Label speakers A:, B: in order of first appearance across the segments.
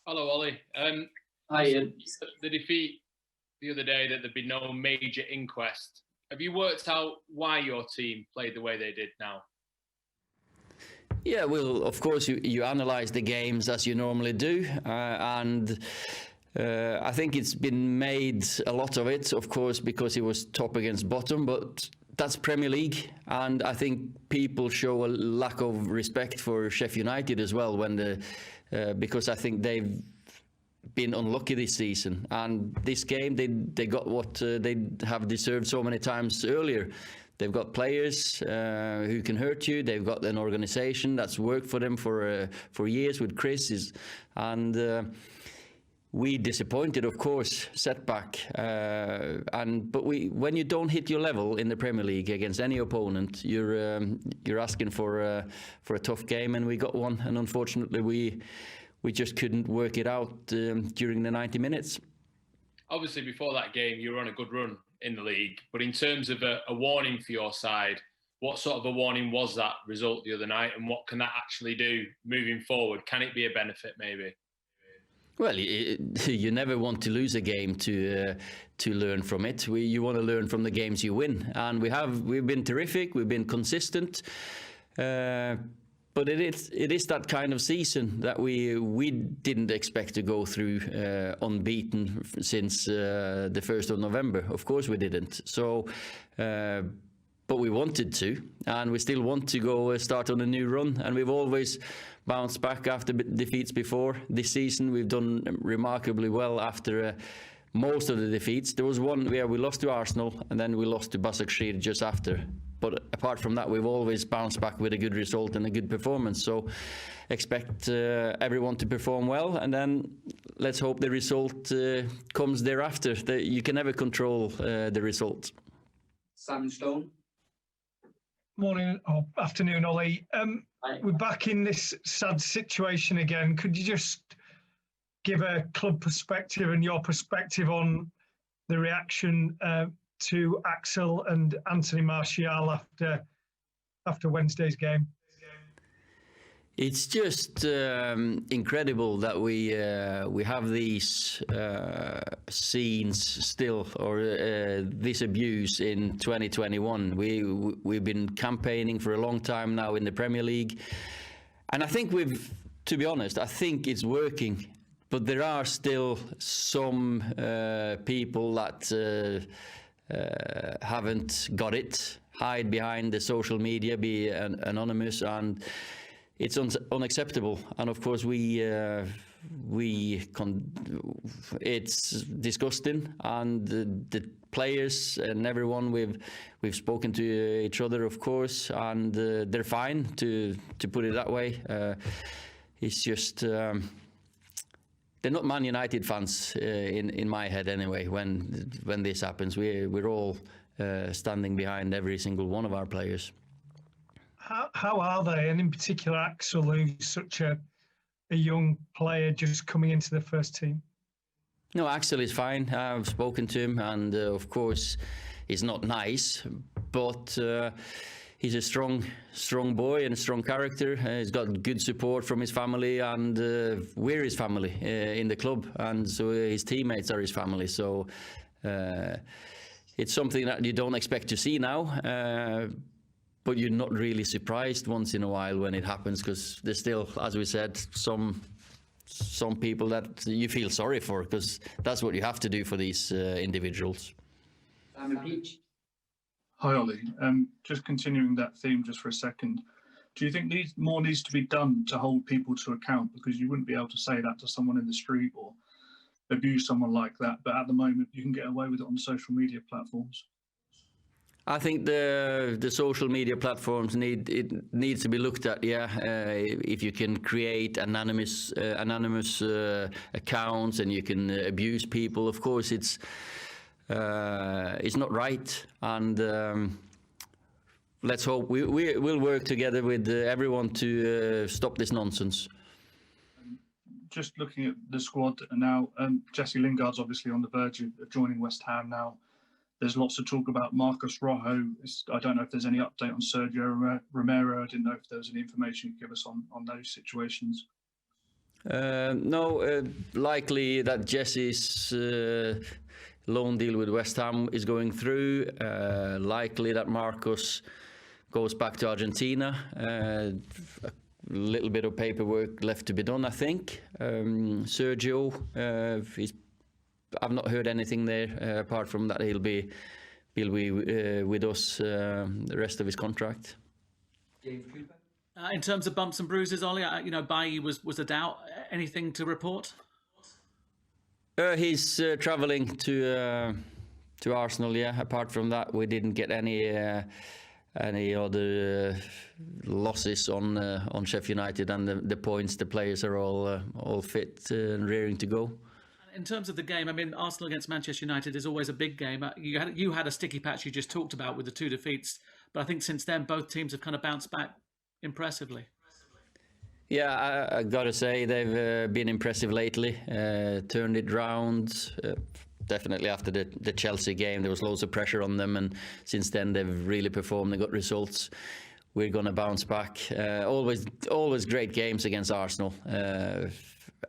A: Hello, Ollie.
B: Hi, Ian.
A: The defeat the other day, that there'd be no major inquest. Have you worked out why your team played the way they did now?
C: Yeah, well, of course, you analyze the games as you normally do, and I think it's been made a lot of it, of course, because it was top against bottom, but that's Premier League, and I think people show a lack of respect for Sheffield United as well because I think they've been unlucky this season, and this game they got what they have deserved so many times earlier. They've got players who can hurt you. They've got an organisation that's worked for them for years with Chris, and we disappointed, of course, setback. But when you don't hit your level in the Premier League against any opponent, you're asking for a tough game, and we got one. And unfortunately, we just couldn't work it out during the 90 minutes.
A: Obviously, before that game, you were on a good run in the league. But in terms of a warning for your side, what sort of a warning was that result the other night, and what can that actually do moving forward? Can it be a benefit, maybe?
C: Well, you never want to lose a game to learn from it. You want to learn from the games you win, and we've been terrific. We've been consistent. But it is that kind of season that we didn't expect to go through unbeaten since the 1st of November. Of course we didn't. So, but we wanted to, and we still want to go start on a new run. And we've always bounced back after defeats before. This season we've done remarkably well after most of the defeats. There was one where we lost to Arsenal, and then we lost to Başakşehir just after. But apart from that, we've always bounced back with a good result and a good performance. So expect everyone to perform well, and then let's hope the result comes thereafter. You can never control the result.
B: Simon Stone.
D: Morning or afternoon, Ollie. We're back in this sad situation again. Could you just give a club perspective and your perspective on the reaction to Axel and Anthony Martial after Wednesday's game?
C: It's just incredible that we have these scenes still, or this abuse in 2021. We've been campaigning for a long time now in the Premier League, and I think to be honest, I think it's working. But there are still some people that haven't got it, hide behind the social media, be anonymous, and it's unacceptable. And of course it's disgusting, and the players and everyone, we've spoken to each other, of course, and they're fine, to put it that way. It's just they're not Man United fans in my head anyway. When this happens, we're all standing behind every single one of our players.
D: How are they, and in particular Axel, who's such a young player just coming into the first team?
C: No, Axel is fine. I've spoken to him, and of course he's not nice, but he's a strong boy and a strong character. He's got good support from his family, and we're his family in the club, and so his teammates are his family. So it's something that you don't expect to see now, but you're not really surprised once in a while when it happens, because there's still, as we said, some people that you feel sorry for, because that's what you have to do for these individuals.
B: Simon Peach.
E: Hi, Ollie. Just continuing that theme just for a second. Do you think more needs to be done to hold people to account? Because you wouldn't be able to say that to someone in the street or abuse someone like that. But at the moment, you can get away with it on social media platforms.
C: I think the social media platforms needs to be looked at. Yeah, if you can create anonymous accounts and you can abuse people, of course it's not right. And let's hope we'll work together with everyone to stop this nonsense.
E: Just looking at the squad now, Jesse Lingard's obviously on the verge of joining West Ham now. There's lots of talk about Marcos Rojo. I don't know if there's any update on Sergio Romero. I didn't know if there was any information you could give us on those situations.
C: No, likely that Jesse's loan deal with West Ham is going through. Likely that Marcos goes back to Argentina. A little bit of paperwork left to be done, I think. Sergio, I've not heard anything there apart from that he'll be with us the rest of his contract.
B: James Cooper.
F: In terms of bumps and bruises, Ollie, Bailly was a doubt. Anything to report?
C: He's travelling to Arsenal. Yeah. Apart from that, we didn't get any other losses on Sheffield United, and the points. The players are all fit and rearing to go.
F: In terms of the game, I mean, Arsenal against Manchester United is always a big game. You had a sticky patch you just talked about with the 2 defeats, but I think since then both teams have kind of bounced back impressively.
C: Yeah, I got to say they've been impressive lately. Turned it round. Definitely after the Chelsea game, there was loads of pressure on them, and since then they've really performed. They got results. We're going to bounce back. Always great games against Arsenal.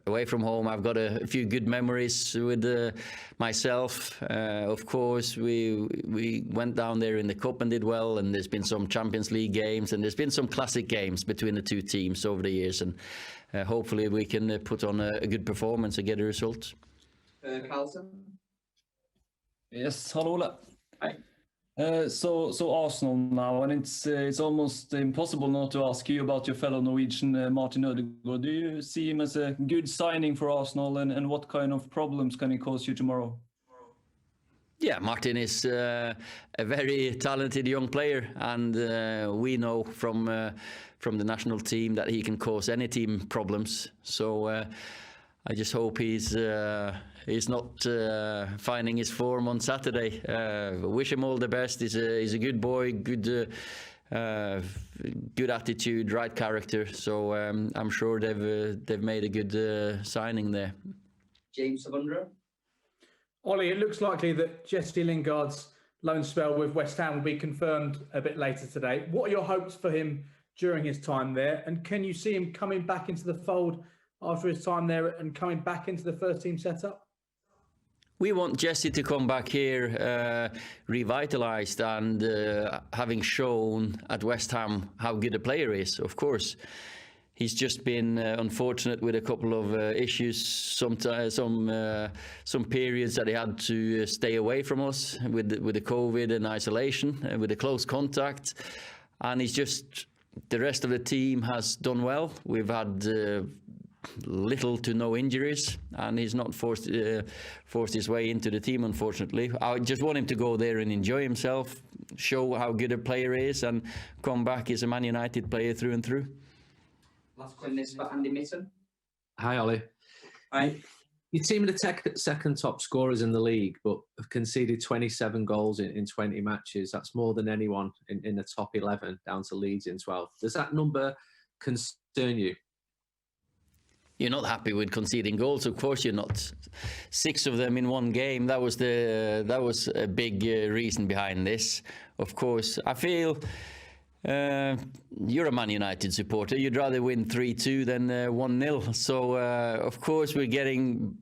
C: Away from home, I've got a few good memories with myself. Of course, we went down there in the Cup and did well, and there's been some Champions League games, and there's been some classic games between the two teams over the years, and hopefully we can put on a good performance and get a result.
B: Carlson.
G: Yes, hello Ole.
B: Hi.
G: So Arsenal now, and it's almost impossible not to ask you about your fellow Norwegian Martin Ødegaard. Do you see him as a good signing for Arsenal, and what kind of problems can he cause you tomorrow?
C: Yeah, Martin is a very talented young player, and we know from the national team that he can cause any team problems. So I just hope he's not finding his form on Saturday. Wish him all the best. He's a good boy, good attitude, right character. So I'm sure they've made a good signing there.
B: James Savundra.
H: Ollie, it looks likely that Jesse Lingard's loan spell with West Ham will be confirmed a bit later today. What are your hopes for him during his time there? And can you see him coming back into the fold after his time there and coming back into the first team setup?
C: We want Jesse to come back here revitalised and having shown at West Ham how good a player is, of course. He's just been unfortunate with a couple of issues, some periods that he had to stay away from us with the COVID and isolation, with the close contact. And he's just, the rest of the team has done well. We've had little to no injuries, and he's not forced his way into the team, unfortunately. I just want him to go there and enjoy himself, show how good a player he is, and come back as a Man United player through and through.
B: Last question is for Andy Mitten.
I: Hi, Ollie.
B: Hi.
I: Your team are the second top scorers in the league, but have conceded 27 goals in 20 matches. That's more than anyone in the top 11, down to Leeds in 12. Does that number concern you?
C: You're not happy with conceding goals, of course you're not. 6 of them in one game. That was a big reason behind this. Of course, I feel you're a Man United supporter. You'd rather win 3-2 than 1-0. So of course we're getting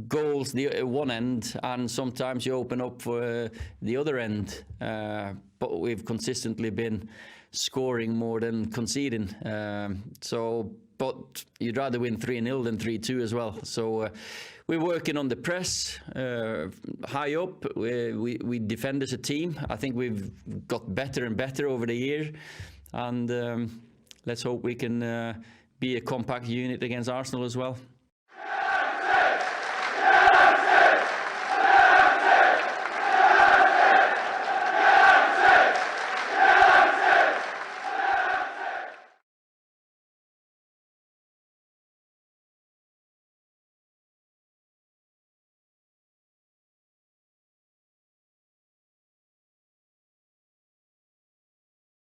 C: goals the one end, and sometimes you open up for the other end. But we've consistently been scoring more than conceding. But you'd rather win 3-0 than 3-2 as well. So we're working on the press high up. We defend as a team. I think we've got better and better over the year. And let's hope we can be a compact unit against Arsenal as well.